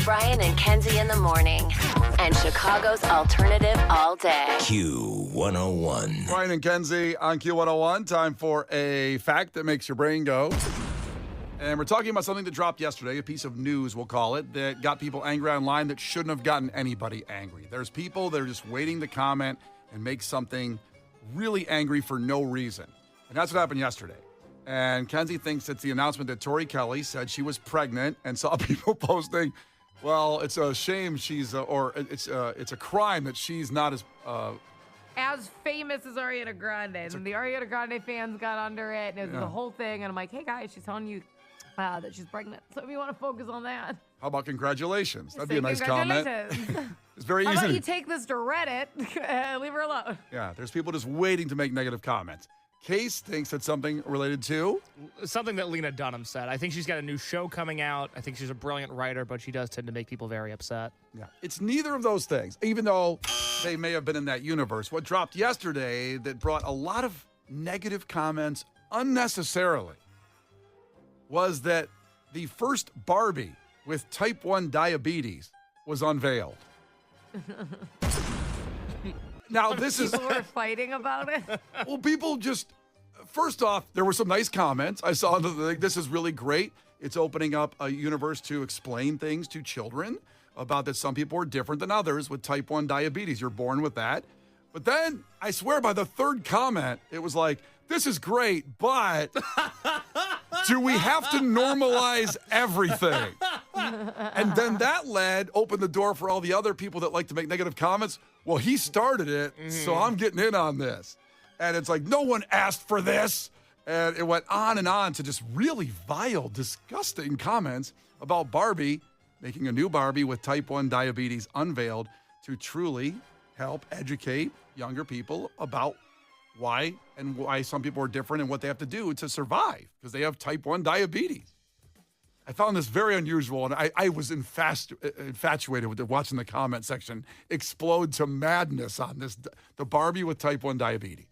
Brian and Kenzie in the morning. And Chicago's alternative all day. Q101. Brian and Kenzie on Q101. Time for a fact that makes your brain go. And we're talking about something that dropped yesterday, a piece of news, we'll call it, that got people angry online that shouldn't have gotten anybody angry. There's people that are just waiting to comment and make something really angry for no reason. And that's what happened yesterday. And Kenzie thinks it's the announcement that Tori Kelly said she was pregnant and saw people posting, well, it's a shame it's a crime that she's not as famous as Ariana Grande. And the Ariana Grande fans got under it, and it was the whole thing. And I'm like, hey, guys, she's telling you that she's pregnant. So if you want to focus on that. How about congratulations? That'd be a nice congratulations. comment. It's very How easy. about you take this to Reddit and leave her alone? Yeah, there's people just waiting to make negative comments. Case thinks it's something related to something that Lena Dunham said. I think she's got a new show coming out. I think she's a brilliant writer, but she does tend to make people very upset. Yeah, it's neither of those things, even though they may have been in that universe. What dropped yesterday that brought a lot of negative comments unnecessarily was that the first Barbie with type 1 diabetes was unveiled. Now, this is... People were fighting about it? Well, people just... First off, there were some nice comments. I saw this is really great. It's opening up a universe to explain things to children about that some people are different than others with type 1 diabetes. You're born with that. But then, I swear by the third comment, it was like, this is great, but do we have to normalize everything? And then that opened the door for all the other people that like to make negative comments. Well, he started it, so I'm getting in on this. And it's like, no one asked for this. And it went on and on to just really vile, disgusting comments about Barbie, making a new Barbie with type 1 diabetes unveiled to truly help educate younger people about why some people are different and what they have to do to survive because they have type 1 diabetes. I found this very unusual, and I was infatuated with watching the comment section explode to madness on this, the Barbie with type 1 diabetes.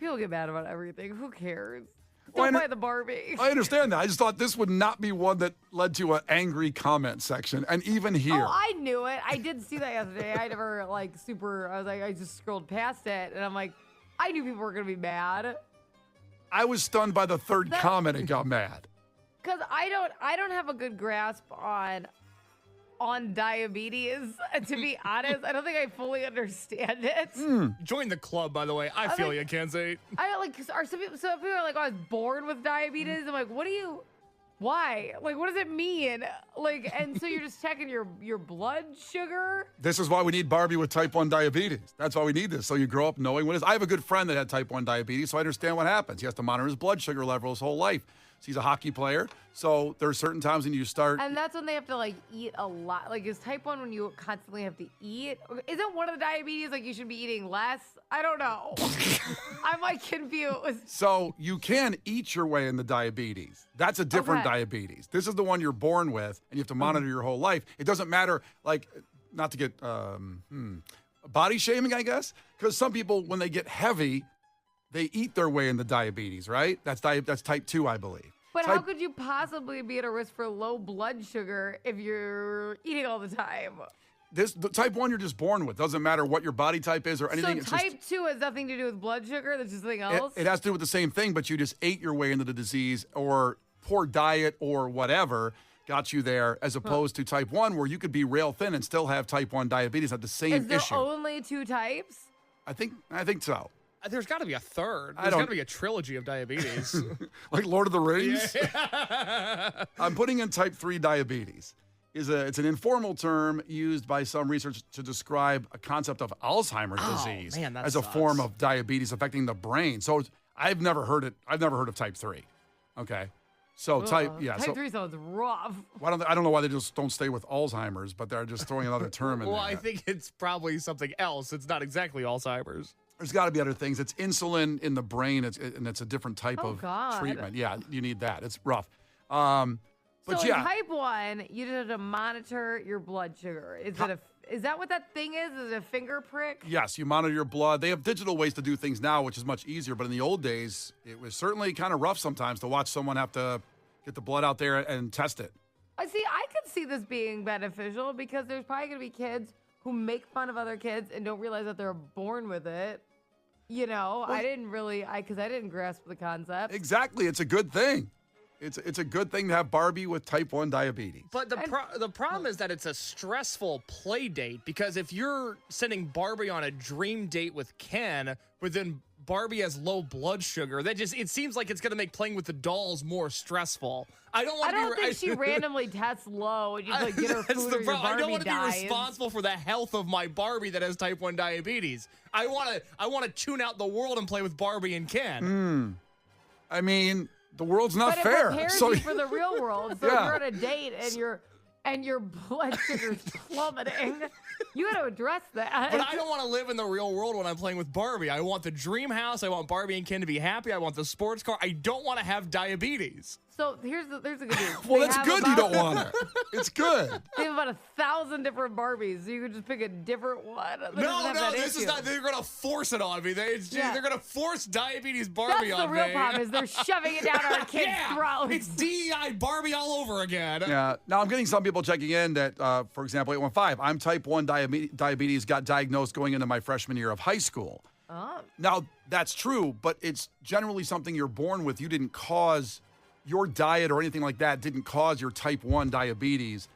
People get mad about everything. Who cares? Well, Don't buy the Barbie. I understand that. I just thought this would not be one that led to an angry comment section, and even here. Oh, I knew it. I did see that yesterday. I never, I just scrolled past it, and I'm like, I knew people were going to be mad. I was stunned by the third comment and got mad. Because I don't have a good grasp on diabetes, to be honest. I don't think I fully understand it. Join the club, by the way. I feel you, Kenzie. Some people are like, oh, I was born with diabetes. I'm like, why? Like, what does it mean? Like, and so you're just checking your blood sugar? This is why we need Barbie with type 1 diabetes. That's why we need this. So you grow up knowing what it is. I have a good friend that had type 1 diabetes, so I understand what happens. He has to monitor his blood sugar level his whole life. So he's a hockey player. So there are certain times when you start. And that's when they have to, eat a lot. Like, is type 1 when you constantly have to eat? Isn't one of the diabetes, you should be eating less? I don't know. I'm, confused. So you can eat your way into diabetes. That's a different diabetes. This is the one you're born with, and you have to monitor your whole life. It doesn't matter, not to get body shaming, I guess, because some people, when they get heavy, they eat their way into diabetes, right? That's type 2, I believe. But how could you possibly be at a risk for low blood sugar if you're eating all the time? The type 1 you're just born with. Doesn't matter what your body type is or anything. So type 2 has nothing to do with blood sugar? That's just something else? It has to do with the same thing, but you just ate your way into the disease, or poor diet or whatever got you there, as opposed to type 1 where you could be rail thin and still have type 1 diabetes, have the same issue. Is there only 2 types? I think so. There's got to be a third. There's got to be a trilogy of diabetes. Like Lord of the Rings? Yeah. I'm putting in type 3 diabetes. It's an informal term used by some research to describe a concept of Alzheimer's disease as a form of diabetes affecting the brain. So I've never heard it. I've never heard of type 3. Okay. So type 3 sounds rough. I don't know why they just don't stay with Alzheimer's, but they're just throwing another term in there. Well, I think it's probably something else. It's not exactly Alzheimer's. There's got to be other things. It's insulin in the brain, and it's a different type of treatment. Yeah, you need that. It's rough. But in type 1, you just have to monitor your blood sugar. Is that what that thing is? Is it a finger prick? Yes, you monitor your blood. They have digital ways to do things now, which is much easier. But in the old days, it was certainly kind of rough sometimes to watch someone have to get the blood out there and test it. See, I could see this being beneficial because there's probably going to be kids who make fun of other kids and don't realize that they're born with it. You know, I didn't grasp the concept. Exactly. It's a good thing. It's a good thing to have Barbie with type 1 diabetes. But the problem is that it's a stressful play date because if you're sending Barbie on a dream date with Ken, but then Barbie has low blood sugar, it seems like it's going to make playing with the dolls more stressful. I don't think she randomly tests low and you like get her food or your Barbie I don't want to dies. be responsible for the health of my Barbie that has type 1 diabetes. I want to tune out the world and play with Barbie and Ken. I mean, the world's not but fair. It prepares you for the real world. So Yeah. you're on a date and your blood sugar's plummeting. You got to address that. But I don't want to live in the real world when I'm playing with Barbie. I want the dream house. I want Barbie and Ken to be happy. I want the sports car. I don't want to have diabetes. So there's a good news. Well, They that's have good you about- don't want it. It's good. They have about 1,000 different Barbies, so you can just pick a different one. That doesn't have that this is issue. not. They're gonna force it on me. They're gonna force diabetes Barbie That's on the real me. problem is they're shoving it down our kids' throats. It's DEI Barbie all over again. Yeah. Now, I'm getting some people checking in that, for example, 815, I'm type 1 diabetes, got diagnosed going into my freshman year of high school. Oh. Now, that's true, but it's generally something you're born with. You didn't cause your diet or anything like that didn't cause your type 1 diabetes.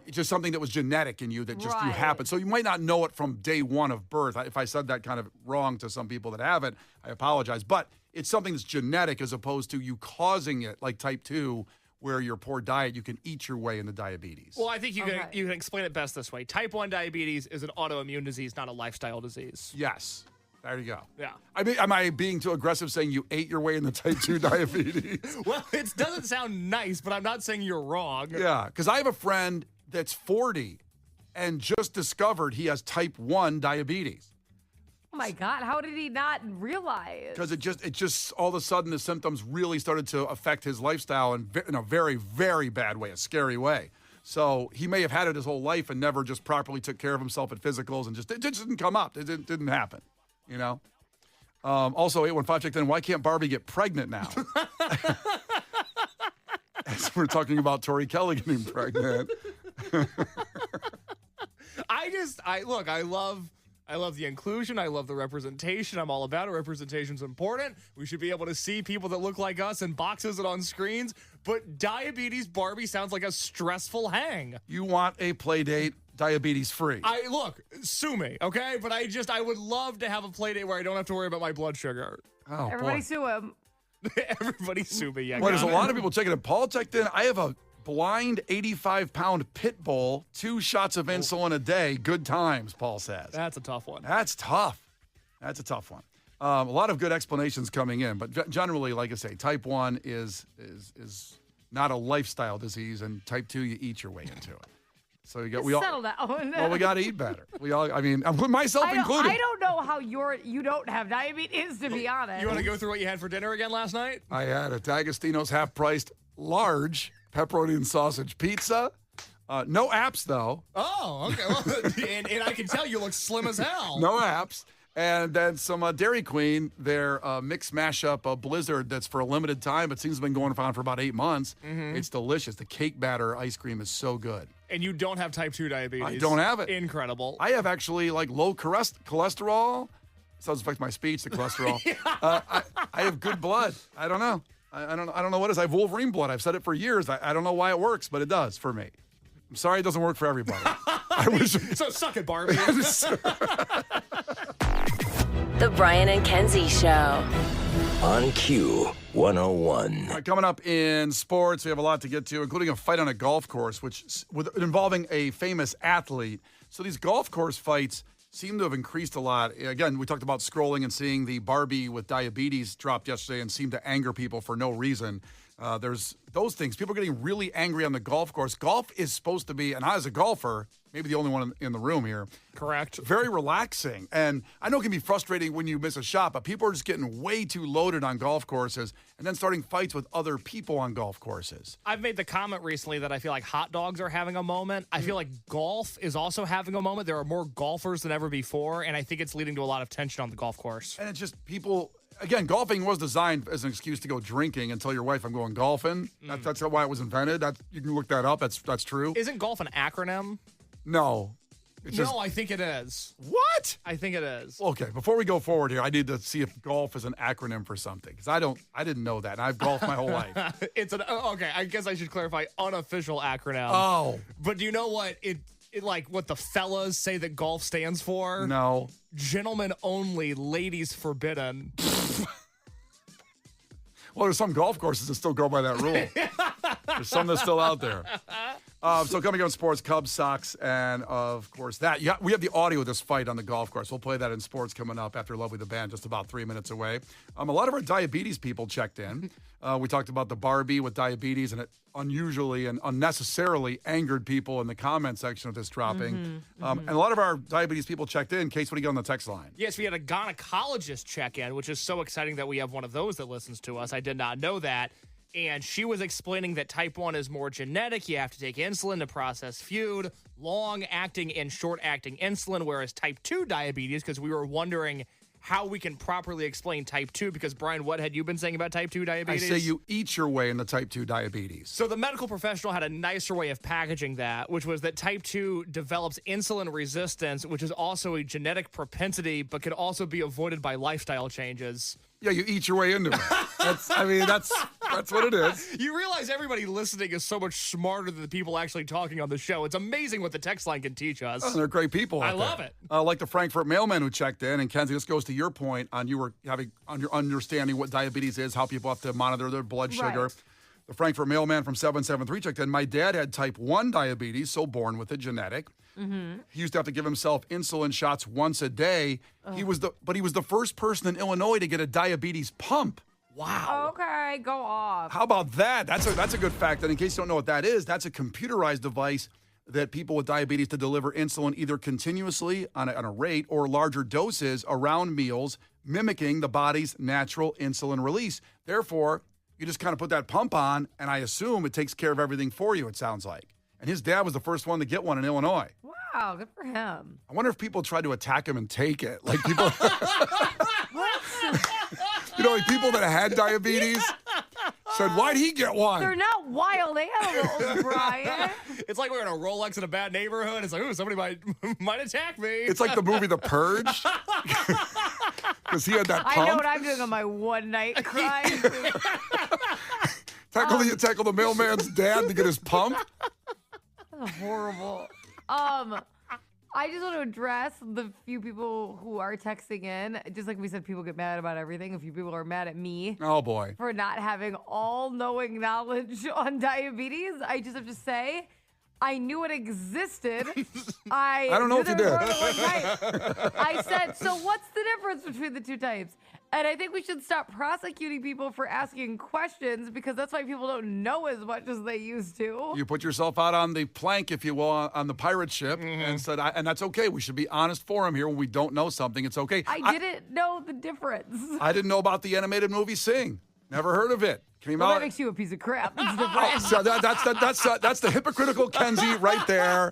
It's just something that was genetic in you that just you Right. happened. So you might not know it from day one of birth. If I said that kind of wrong to some people that haven't, I apologize. But it's something that's genetic as opposed to you causing it like type 2, where your poor diet, you can eat your way into diabetes. Well, I think you Okay. can explain it best this way. Type 1 diabetes is an autoimmune disease, not a lifestyle disease. Yes. There you go. Yeah. I mean, am I being too aggressive saying you ate your way into type 2 diabetes? Well, it doesn't sound nice, but I'm not saying you're wrong. Yeah, because I have a friend that's 40 and just discovered he has type 1 diabetes. Oh my God! How did he not realize? Because it just all of a sudden the symptoms really started to affect his lifestyle in a very, very bad way, a scary way. So he may have had it his whole life and never just properly took care of himself at physicals and it just didn't come up. It didn't happen, you know? Also, 815 checked in, why can't Barbie get pregnant now? As we're talking about Tori Kelly getting pregnant. I love the inclusion. I love the representation. I'm all about it. Representation's important. We should be able to see people that look like us in boxes and on screens. But diabetes Barbie sounds like a stressful hang. You want a play date diabetes free. Sue me, okay? But I would love to have a play date where I don't have to worry about my blood sugar. Oh, Everybody boy. sue him. Everybody sue me. Yeah, Well, there's a got it. lot of people checking in. Paul checked in. I have a blind 85-pound pit bull, 2 shots of insulin a day. Good times, Paul says. That's a tough one. That's tough. That's a tough one. A lot of good explanations coming in, but generally, like I say, type 1 is not a lifestyle disease, and type 2, you eat your way into it. So you got Settle down. Well, we got to eat better. I'm putting myself included. I don't know how you don't have diabetes, to be honest. You want to go through what you had for dinner again last night? I had a D'Agostino's half-priced large pepperoni and sausage pizza. No apps, though. Oh, okay. Well, and I can tell you look slim as hell. No apps. And then some Dairy Queen, their mixed mashup Blizzard that's for a limited time. It seems to have been going on for about 8 months. Mm-hmm. It's delicious. The cake batter ice cream is so good. And you don't have type 2 diabetes. I don't have it. Incredible. I have actually like low cholesterol. This doesn't affect my speech, the cholesterol. I have good blood. I don't know. I don't know what it is. I have Wolverine blood. I've said it for years. I don't know why it works, but it does for me. I'm sorry it doesn't work for everybody. I wish. So suck it, Barbie. The Brian and Kenzie Show. On Q 101. All right, coming up in sports, we have a lot to get to, including a fight on a golf course, involving a famous athlete. So these golf course fights seem to have increased a lot. Again, we talked about scrolling and seeing the Barbie with diabetes dropped yesterday and seemed to anger people for no reason. There's those things. People are getting really angry on the golf course. Golf is supposed to be, and I as a golfer, maybe the only one in the room here, Correct. very relaxing. And I know it can be frustrating when you miss a shot, but people are just getting way too loaded on golf courses and then starting fights with other people on golf courses. I've made the comment recently that I feel like hot dogs are having a moment. I feel like golf is also having a moment. There are more golfers than ever before, and I think it's leading to a lot of tension on the golf course. And it's just people, again, golfing was designed as an excuse to go drinking and tell your wife I'm going golfing. That's why it was invented. You can look that up. That's true. Isn't golf an acronym? No. It's just, No, I think it is. what? I think it is. Okay, before we go forward here, I need to see if golf is an acronym for something because I didn't know that. And I've golfed my whole life. It's an okay. I guess I should clarify unofficial acronym. Oh, But do you know what it like what the fellas say that golf stands for? no. Gentlemen only, ladies forbidden. Well, there's some golf courses that still go by that rule. There's some that's still out there. So coming up in sports, Cubs, Sox, and of course that. Yeah, we have the audio of this fight on the golf course. We'll play that in sports coming up after Lovely the Band, just about 3 minutes away. A lot of our diabetes people checked in. We talked about the Barbie with diabetes, and it unusually and unnecessarily angered people in the comment section of this dropping. And a lot of our diabetes people checked in. Case, what do you got on the text line? Yes, we had a gynecologist check in, which is so exciting that we have one of those that listens to us. I did not know that. And she was explaining that type 1 is more genetic. You have to take insulin to process food, long-acting and short-acting insulin, whereas type 2 diabetes, because we were wondering how we can properly explain type 2, because, Brian, what had you been saying about type 2 diabetes? I say you eat your way into type 2 diabetes. So the medical professional had a nicer way of packaging that, which was that type 2 develops insulin resistance, which is also a genetic propensity, but can also be avoided by lifestyle changes. Yeah, you eat your way into it. That's what it is. You realize everybody listening is so much smarter than the people actually talking on the show. It's amazing what the text line can teach us. Oh, they're great people. I out love there. it. Like the Frankfurt mailman who checked in. And Kenzie, this goes to your point on you were having on your understanding what diabetes is, how people have to monitor their blood sugar. Right. The Frankfurt mailman from 773 checked in. My dad had type 1 diabetes, so born with it, genetic. He used to have to give himself insulin shots once a day. He was the first person in Illinois to get a diabetes pump. Wow. Okay, go off. How about that? That's a good fact. And in case you don't know what that is, that's a computerized device that people with diabetes to deliver insulin either continuously on a rate or larger doses around meals, mimicking the body's natural insulin release. Therefore, you just kind of put that pump on, and I assume it takes care of everything for you, it sounds like. And his dad was the first one to get one in Illinois. Wow, good for him. I wonder if people tried to attack him and take it. Like people, like people that had diabetes said, why'd he get one? They're not wild animals, Brian. It's like we're in a Rolex in a bad neighborhood. It's like, ooh, somebody might attack me. It's like the movie The Purge. Because he had that pump. I know what I'm doing on my one night crime. Tackle the mailman's dad to get his pump. That's horrible. I just want to address the few people who are texting in. Just like we said, people get mad about everything. A few people are mad at me Oh, boy. for not having all-knowing knowledge on diabetes. I just have to say, I knew it existed. I don't know knew if you there did. was only one type. I said, so what's the difference between the two types? And I think we should stop prosecuting people for asking questions because that's why people don't know as much as they used to. You put yourself out on the plank, if you will, on the pirate ship and said, and that's okay. We should be honest for him here. When we don't know something, it's okay. I didn't know the difference. I didn't know about the animated movie Sing. Never heard of it. Came Well, out. that makes you a piece of crap. It's different. So that's the hypocritical Kenzie right there.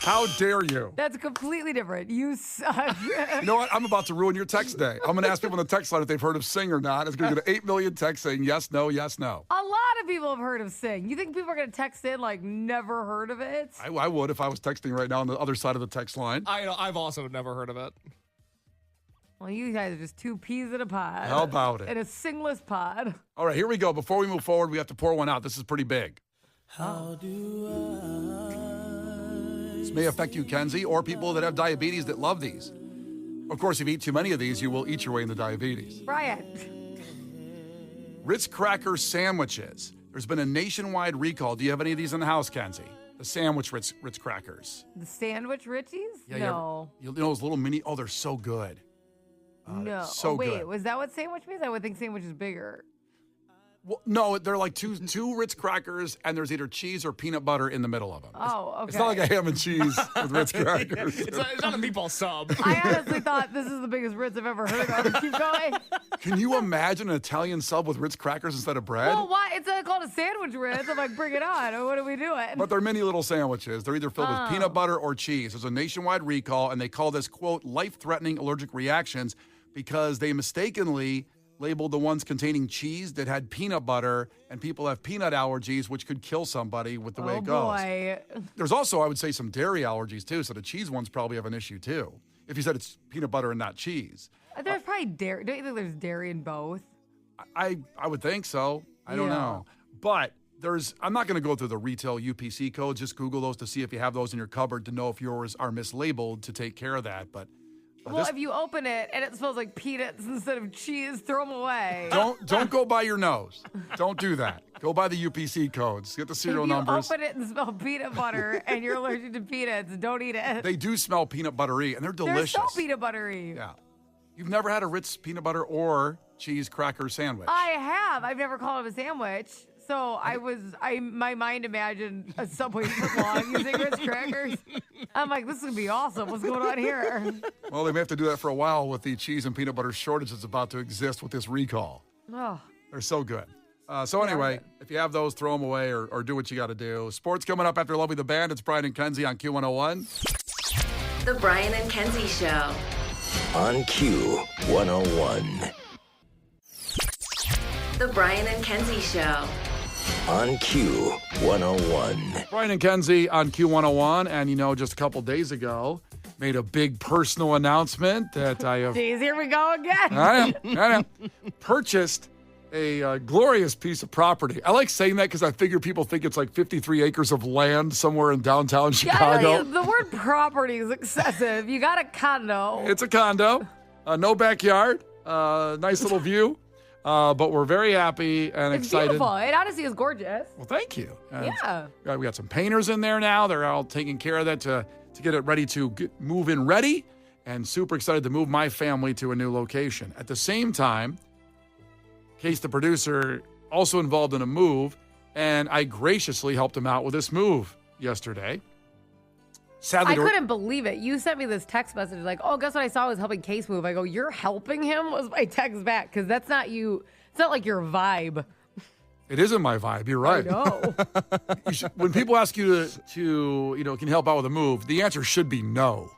How dare you? That's completely different. You suck. You know what? I'm about to ruin your text day. I'm going to ask people on the text line if they've heard of Sing or not. It's going to get 8 million texts saying yes, no, yes, no. A lot of people have heard of Sing. You think people are going to text in like never heard of it? I would if I was texting right now on the other side of the text line. I've also never heard of it. Well, you guys are just two peas in a pod. How about it? In a singless pod. All right, here we go. Before we move forward, we have to pour one out. This is pretty big. This may affect you, Kenzie, or people that have diabetes that love these. Of course, if you eat too many of these, you will eat your way into diabetes. Brian. Ritz cracker sandwiches. There's been a nationwide recall. Do you have any of these in the house, Kenzie? The sandwich Ritz crackers. The sandwich Ritchies? Yeah, no. You know those little mini, they're so good. No. so wait, good. was that what sandwich means? I would think sandwich is bigger. Well, no, they're like two Ritz crackers, and there's either cheese or peanut butter in the middle of them. Oh, okay. It's not like a ham and cheese with Ritz crackers. It's not a meatball sub. I honestly thought this is the biggest Ritz I've ever heard of. Keep going. Can you imagine an Italian sub with Ritz crackers instead of bread? Well, why? It's called a sandwich Ritz. I'm like, bring it on. Or what are we doing? But they're mini little sandwiches. They're either filled with Oh. peanut butter or cheese. There's a nationwide recall, and they call this, quote, life-threatening allergic reactions because they mistakenly labeled the ones containing cheese that had peanut butter, and people have peanut allergies, which could kill somebody with the way it goes. Boy. There's also, I would say, some dairy allergies, too, so the cheese ones probably have an issue, too, if you said it's peanut butter and not cheese. There's probably dairy. Don't you think there's dairy in both? I would think so. I don't know. But I'm not going to go through the retail UPC codes. Just Google those to see if you have those in your cupboard to know if yours are mislabeled to take care of that. But if you open it and it smells like peanuts instead of cheese, throw them away. Don't go by your nose. Don't do that. Go by the UPC codes. Get the serial numbers. If you open it and smell peanut butter and you're allergic to peanuts, don't eat it. They do smell peanut buttery, and they're delicious. They're so peanut buttery. Yeah. You've never had a Ritz peanut butter or cheese cracker sandwich? I have. I've never called it a sandwich. So my mind imagined a Subway footlong using Ritz crackers. I'm like, this is going to be awesome. What's going on here? Well, they may have to do that for a while with the cheese and peanut butter shortage that's about to exist with this recall. Oh. They're so good. So anyway, if you have those, throw them away or do what you got to do. Sports coming up after Lovely the Band. It's Brian and Kenzie on Q101. The Brian and Kenzie Show. On Q101. The Brian and Kenzie Show. On Q101. Brian and Kenzie on Q101. And, just a couple days ago, made a big personal announcement that I have... Jeez, here we go again. I know. Purchased a glorious piece of property. I like saying that because I figure people think it's like 53 acres of land somewhere in downtown Chicago. Yeah, the word property is excessive. You got a condo. It's a condo. No backyard. Nice little view. But we're very happy and It's excited. beautiful. It honestly is gorgeous. Well, thank you. Yeah. We got some painters in there now. They're all taking care of that to get it ready to move in ready, and super excited to move my family to a new location. At the same time, Case, the producer, also involved in a move, and I graciously helped him out with this move yesterday. Sadly, I couldn't believe it. You sent me this text message like, oh, guess what I saw? I was helping Case move. I go, you're helping him? Was my text back, because that's not you. It's not like your vibe. It isn't my vibe. You're right. I know. When people ask you to can you help out with a move, the answer should be no.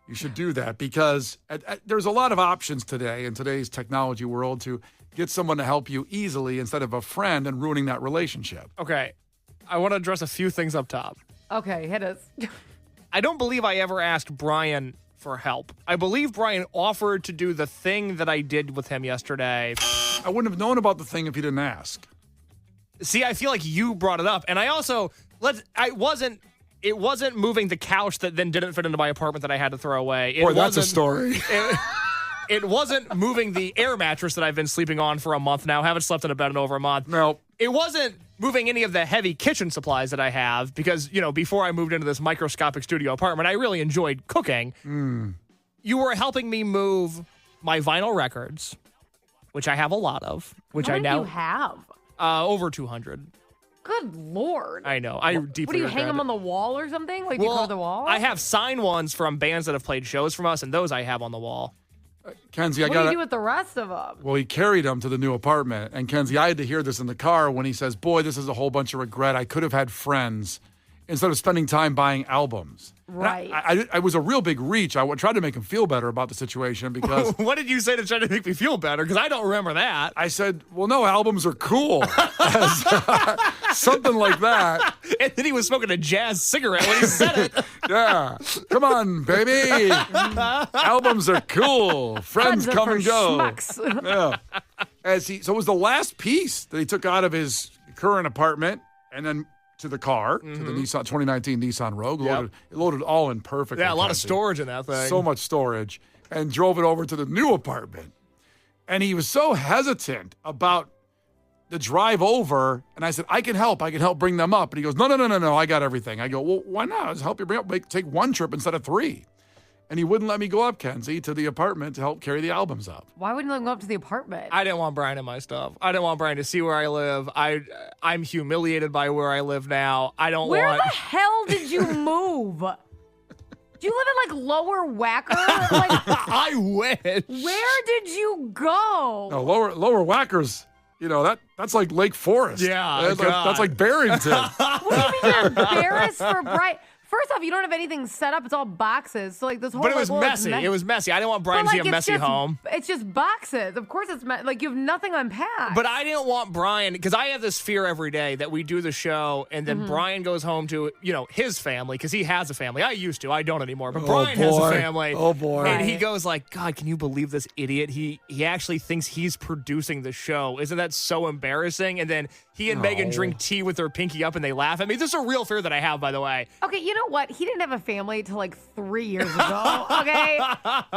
You should do that because there's a lot of options today in today's technology world to get someone to help you easily instead of a friend and ruining that relationship. Okay. I want to address a few things up top. Okay, hit us. I don't believe I ever asked Brian for help. I believe Brian offered to do the thing that I did with him yesterday. I wouldn't have known about the thing if you didn't ask. See, I feel like you brought it up. And I also, it wasn't moving the couch that then didn't fit into my apartment that I had to throw away. Boy, that's a story. It wasn't moving the air mattress that I've been sleeping on for a month now. Haven't slept in a bed in over a month. No. It wasn't moving any of the heavy kitchen supplies that I have because, before I moved into this microscopic studio apartment, I really enjoyed cooking. You were helping me move my vinyl records, which I have a lot of, which How I many now do you have? Over 200. Good Lord. I know. I deeply What do you regret hang them it. on the wall or something? Like you cover the wall? I have signed ones from bands that have played shows from us, and those I have on the wall. Kenzie, What do you do with the rest of them? Well, he carried them to the new apartment. And Kenzie, I had to hear this in the car when he says, boy, this is a whole bunch of regret. I could have had friends instead of spending time buying albums. Right. I was a real big reach. I tried to make him feel better about the situation because... What did you say to try to make me feel better? Because I don't remember that. I said, well, no, albums are cool. Something like that. And then he was smoking a jazz cigarette when he said it. Yeah. Come on, baby. Albums are cool. Friends Friends are come for and go. schmucks. Yeah. So it was the last piece that he took out of his current apartment and then to the car, to the 2019 Nissan Rogue. It loaded all in perfectly. Yeah, a lot of Kenzie. storage in that thing. So much storage. And drove it over to the new apartment. And he was so hesitant about the drive over. And I said, I can help bring them up. And he goes, no, I got everything. I go, well, why not? Just help you bring up. Take one trip instead of 3. And he wouldn't let me go up, Kenzie, to the apartment to help carry the albums up. Why wouldn't you let him go up to the apartment? I didn't want Brian in my stuff. I didn't want Brian to see where I live. I'm humiliated by where I live now. I don't Where want... the hell did you move? Do you live in lower Wacker? I wish. Where did you go? No, lower Whackers, that's like Lake Forest. Yeah, That's like Barrington. What do you mean you're embarrassed for Brian? First off, you don't have anything set up. It's all boxes. So like this whole. But it was well, messy. It was messy. I didn't want Brian But, to see like, a it's messy just- home. It's just boxes. Of course, it's like you have nothing unpacked. But I didn't want Brian, because I have this fear every day that we do the show and then Brian goes home to, his family, because he has a family. I used to. I don't anymore. But Brian has a family. Oh, boy. And he Right. goes like, God, can you believe this idiot? He actually thinks he's producing the show. Isn't that so embarrassing? And then he and Megan drink tea with their pinky up and they laugh at me. This is a real fear that I have, by the way. Okay, you know what? He didn't have a family till like 3 years ago. Okay,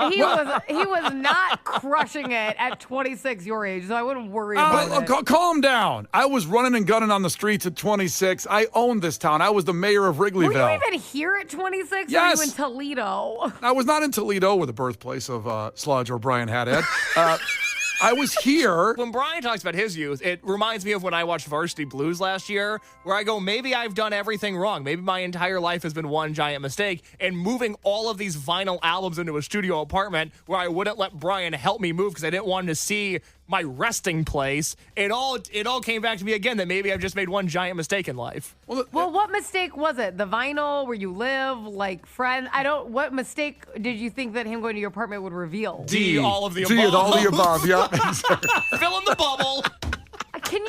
he was not crushing it at 26, your age, so I wouldn't worry about it. Calm down. I was running and gunning on the streets at 26. I owned this town. I was the mayor of Wrigleyville. Were you even here at 26? Yes. Or were you in Toledo? I was not in Toledo, or the birthplace of Sludge or Brian Haddad. I was here. When Brian talks about his youth, it reminds me of when I watched Varsity Blues last year, where I go, maybe I've done everything wrong. Maybe my entire life has been one giant mistake. And moving all of these vinyl albums into a studio apartment where I wouldn't let Brian help me move because I didn't want him to see my resting place. It all came back to me again that maybe I've just made one giant mistake in life. Well, what mistake was it? The vinyl, where you live, like friend? What mistake did you think that him going to your apartment would reveal? D, all of the D, above. all the above, yeah. Fill in the bubble. Can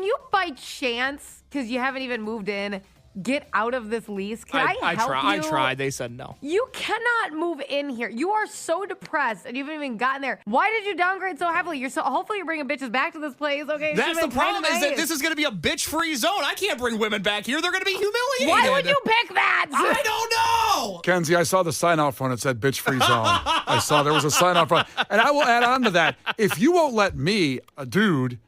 you by chance, because you haven't even moved in, get out of this lease? Can I help you? I tried. They said no. You cannot move in here. You are so depressed and you haven't even gotten there. Why did you downgrade so heavily? Hopefully you're bringing bitches back to this place. Okay. That's the problem, is that nice. this is going to be a bitch-free zone. I can't bring women back here. They're going to be humiliated. Why would you pick that? I don't know. Kenzie, I saw the sign out front. It said bitch free zone. I saw there was a sign out front. And I will add on to that. If you won't let me, a dude,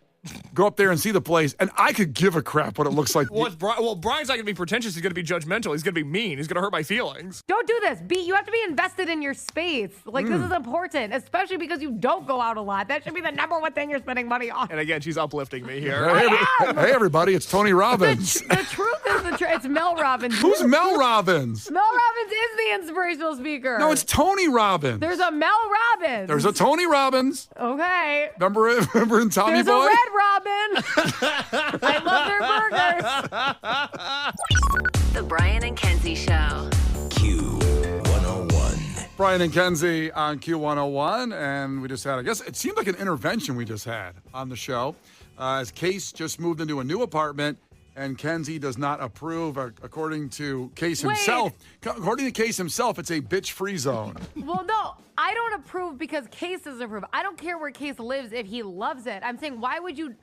go up there and see the place, and I could give a crap what it looks like. Well, Brian's not going to be pretentious. He's going to be judgmental. He's going to be mean. He's going to hurt my feelings. Don't do this. You have to be invested in your space. Like, this is important, especially because you don't go out a lot. That should be the number one thing you're spending money on. And again, she's uplifting me here. Hey, everybody, it's Tony Robbins. The truth is it's Mel Robbins. Who's Mel Robbins? Mel Robbins is the inspirational speaker. No, it's Tony Robbins. There's a Mel Robbins. There's a Tony Robbins. Okay. Remember in Tommy There's Boy? a Red Robin. I love their burgers. The Brian and Kenzie Show. Q101. Brian and Kenzie on Q101, and we just had, I guess, it seemed like an intervention we just had on the show. As Case just moved into a new apartment, and Kenzie does not approve, according to Case himself. According to Case himself, it's a bitch-free zone. Well, no, I don't approve because Case doesn't approve. I don't care where Case lives if he loves it. I'm saying, why would you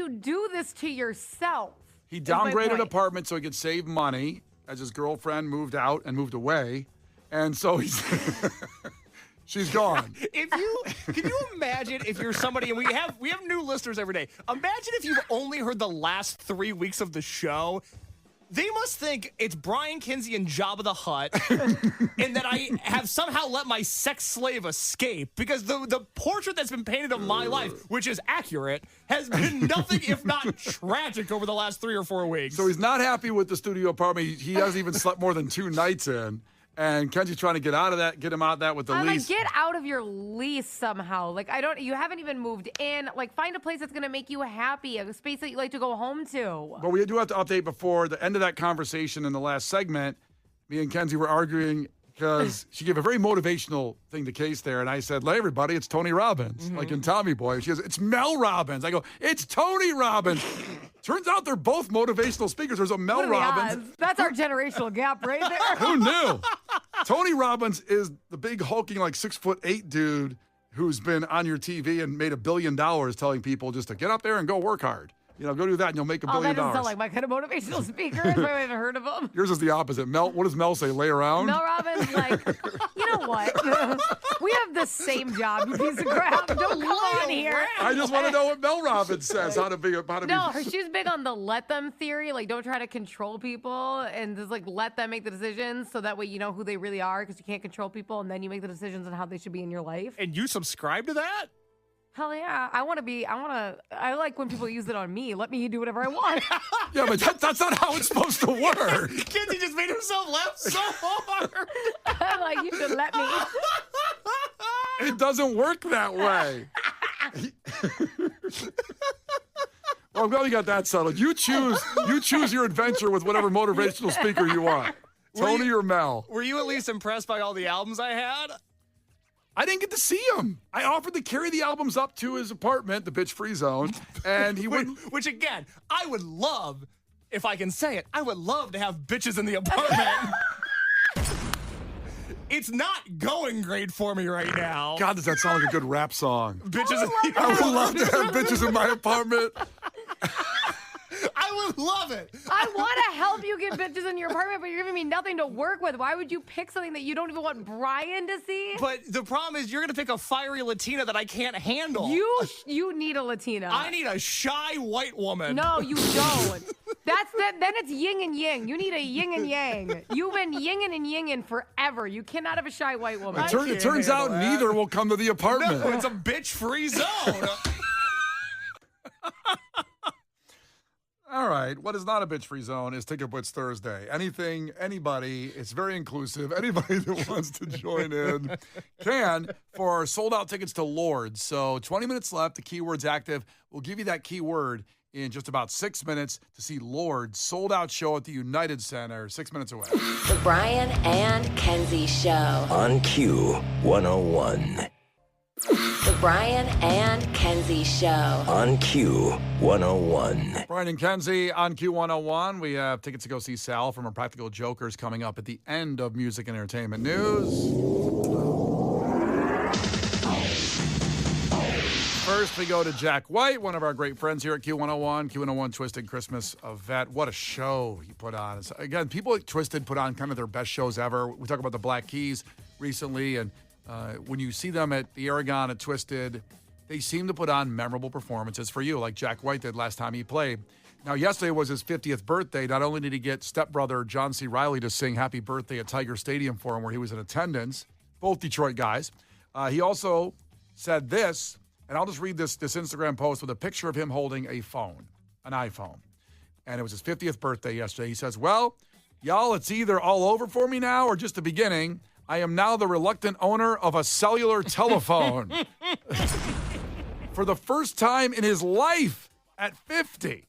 do this to yourself? He downgraded apartment so he could save money as his girlfriend moved out and moved away. And so she's gone. Can you imagine if you're somebody, and we have new listeners every day. Imagine if you've only heard the last 3 weeks of the show. They must think it's Brian, Kenzie, and Jabba the Hutt, and that I have somehow let my sex slave escape, because the portrait that's been painted of my life, which is accurate, has been nothing if not tragic over the last 3 or 4 weeks. So he's not happy with the studio apartment. He hasn't even slept more than 2 nights in. And Kenzie's trying to get out of that, get him out of that with the lease. Like, get out of your lease somehow. Like, you haven't even moved in. Like, find a place that's going to make you happy, a space that you like to go home to. But we do have to update before the end of that conversation in the last segment. Me and Kenzie were arguing because she gave a very motivational thing to Case there. And I said, hey, everybody, it's Tony Robbins, like in Tommy Boy. She goes, it's Mel Robbins. I go, it's Tony Robbins. Turns out they're both motivational speakers. There's a Mel What are the Robbins. odds? That's our generational gap right there. Who knew? Tony Robbins is the big hulking like 6'8" dude who's been on your TV and made $1 billion telling people just to get up there and go work hard. You know, go do that and you'll make $1 billion. That doesn't sound like my kind of motivational speaker. If I haven't heard of him. Yours is the opposite. Mel, what does Mel say? Lay around? Mel Robbins, like, you know what? We have the same job, you piece of crap. Don't come on here. I just want to know what Mel Robbins says. How to be. No, she's big on the let them theory. Like, don't try to control people and just like let them make the decisions so that way you know who they really are, because you can't control people, and then you make the decisions on how they should be in your life. And you subscribe to that? Hell yeah. I like when people use it on me. Let me do whatever I want. Yeah, but that's not how it's supposed to work. Kenzie just made himself laugh so hard. I'm like, you should let me. It doesn't work that way. Well, I'm glad we got that settled. You choose your adventure with whatever motivational speaker you want. Tony or Mel. Were you at least impressed by all the albums I had? I didn't get to see him. I offered to carry the albums up to his apartment, the bitch-free zone, and he wouldn't. Which, again, I would love, if I can say it, I would love to have bitches in the apartment. It's not going great for me right now. God, does that sound like a good rap song? Bitches in the I would love to have bitches in my apartment. I would love it. I want to help you get bitches in your apartment, but you're giving me nothing to work with. Why would you pick something that you don't even want Brian to see? But the problem is you're going to pick a fiery Latina that I can't handle. You need a Latina. I need a shy white woman. No, you don't. Then it's yin and yang. You need a yin and yang. You've been yinging and yinging forever. You cannot have a shy white woman. It turns out neither will come to the apartment. No, it's a bitch-free zone. All right. What is not a bitch-free zone is Ticket Blitz Thursday. Anything, anybody, it's very inclusive. Anybody that wants to join in can for our sold-out tickets to Lords. So 20 minutes left. The keyword's active. We'll give you that keyword in just about 6 minutes to see Lords sold-out show at the United Center. 6 minutes away. The Brian and Kenzie Show. On Q101. The Brian and Kenzie Show. On Q101. Brian and Kenzie on Q101. We have tickets to go see Sal from our Practical Jokers coming up at the end of music and entertainment news. First, we go to Jack White, one of our great friends here at Q101. Q101 Twisted Christmas event. What a show he put on. So, again, people at Twisted put on kind of their best shows ever. We talk about the Black Keys recently, and when you see them at the Aragon at Twisted, they seem to put on memorable performances for you, like Jack White did last time he played. Now, yesterday was his 50th birthday. Not only did he get stepbrother John C. Reilly to sing Happy Birthday at Tiger Stadium for him, where he was in attendance, both Detroit guys. He also said this, and I'll just read this Instagram post with a picture of him holding a phone, an iPhone. And it was his 50th birthday yesterday. He says, well, y'all, it's either all over for me now or just the beginning. I am now the reluctant owner of a cellular telephone. For the first time in his life at 50.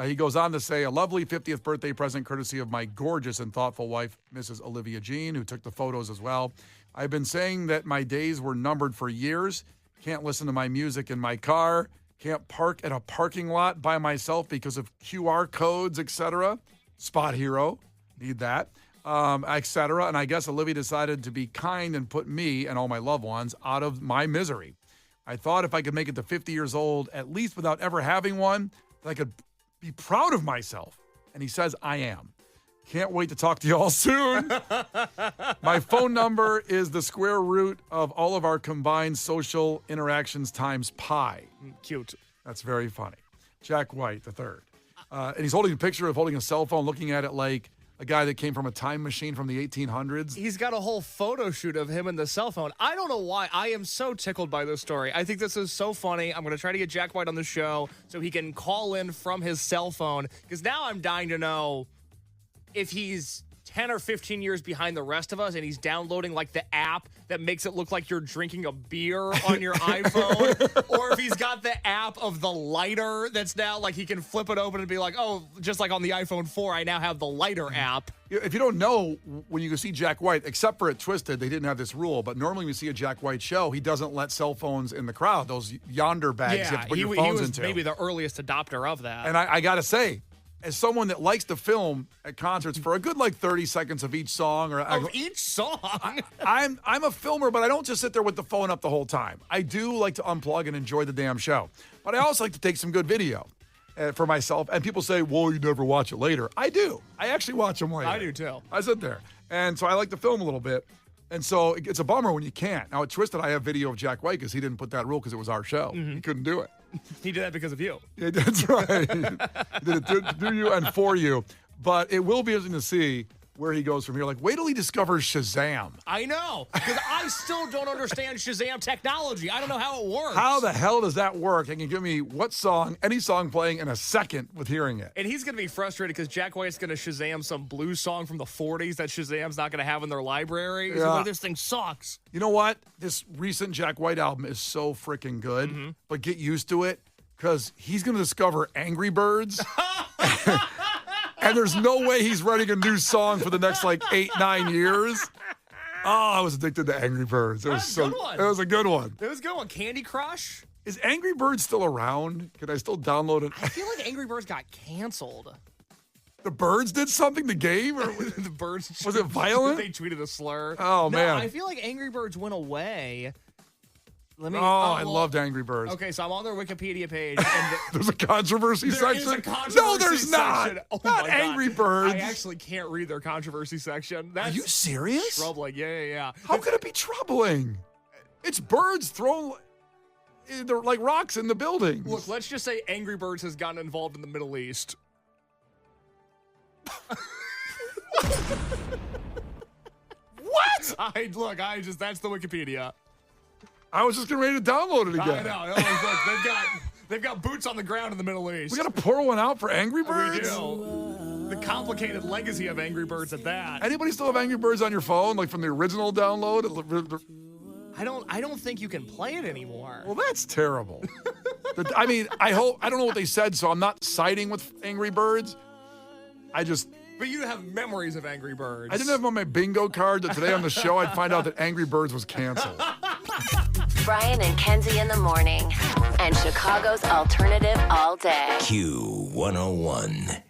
He goes on to say, a lovely 50th birthday present courtesy of my gorgeous and thoughtful wife, Mrs. Olivia Jean, who took the photos as well. I've been saying that my days were numbered for years. Can't listen to my music in my car. Can't park at a parking lot by myself because of QR codes, etc. Spot Hero. Need that. Etc. And I guess Olivia decided to be kind and put me and all my loved ones out of my misery. I thought if I could make it to 50 years old, at least without ever having one, that I could be proud of myself. And he says, I am. Can't wait to talk to you all soon. My phone number is the square root of all of our combined social interactions times pi. Cute. That's very funny. Jack White, the third. And he's holding a picture of holding a cell phone, looking at it like a guy that came from a time machine from the 1800s. He's got a whole photo shoot of him and the cell phone. I don't know why. I am so tickled by this story. I think this is so funny. I'm going to try to get Jack White on the show so he can call in from his cell phone, because now I'm dying to know if he's 10 or 15 years behind the rest of us and he's downloading like the app that makes it look like you're drinking a beer on your iPhone, or if he's got the app of the lighter that's now like he can flip it open and be like, oh, just like on the iPhone 4, I now have the lighter app. If you don't know, when you go see Jack White, except for at Twisted, they didn't have this rule, but normally when you see a Jack White show, he doesn't let cell phones in the crowd, those yonder bags you have to put your phones he was into. Maybe the earliest adopter of that. And I got to say, as someone that likes to film at concerts for a good like 30 seconds of each song, each song, I'm a filmer, but I don't just sit there with the phone up the whole time. I do like to unplug and enjoy the damn show, but I also like to take some good video for myself. And people say, "Well, you never watch it later." I do. I actually watch them later. I do too. I sit there, and so I like to film a little bit. And so it's a bummer when you can't. Now at Twisted, I have video of Jack White because he didn't put that rule because it was our show. Mm-hmm. He couldn't do it. He did that because of you. Yeah, that's right. He did it to do you and for you. But it will be interesting to see where he goes from here. Like, wait till he discovers Shazam. I know, because I still don't understand Shazam technology. I don't know how it works. How the hell does that work? And can give me what song, any song playing in a second with hearing it. And he's going to be frustrated because Jack White's going to Shazam some blues song from the 40s that Shazam's not going to have in their library. He's like, this thing sucks. You know what? This recent Jack White album is so freaking good, but get used to it. because he's going to discover Angry Birds. And there's no way he's writing a new song for the next 8-9 years. Oh, I was addicted to Angry Birds. It was a good one. It was a good one. It was a good one. Candy Crush. Is Angry Birds still around? Can I still download it? I feel like Angry Birds got canceled. The Birds did something, the game? Or The Birds. was it violent? They tweeted a slur. Oh, No, man. I feel like Angry Birds went away. Let me. I loved Angry Birds. Okay, so I'm on their Wikipedia page. And There's a controversy there section? is a controversy No, there's not. section. Oh Not my God. Angry Birds. I actually can't read their controversy section. That's Are you serious? troubling. Yeah. How could it be troubling? It's birds throwing they're like rocks in the building. Look, let's just say Angry Birds has gotten involved in the Middle East. What? That's the Wikipedia. I was just getting ready to download it I again. know. Look, they've got boots on the ground in the Middle East. We got to pour one out for Angry We Birds? do. The complicated legacy of Angry Birds at that. Anybody still have Angry Birds on your phone, like from the original download? I don't think you can play it anymore. Well, that's terrible. I don't know what they said, so I'm not siding with Angry Birds. But you have memories of Angry Birds. I didn't have them on my bingo card that today on the show I'd find out that Angry Birds was canceled. Brian and Kenzie in the morning. And Chicago's alternative all day. Q101.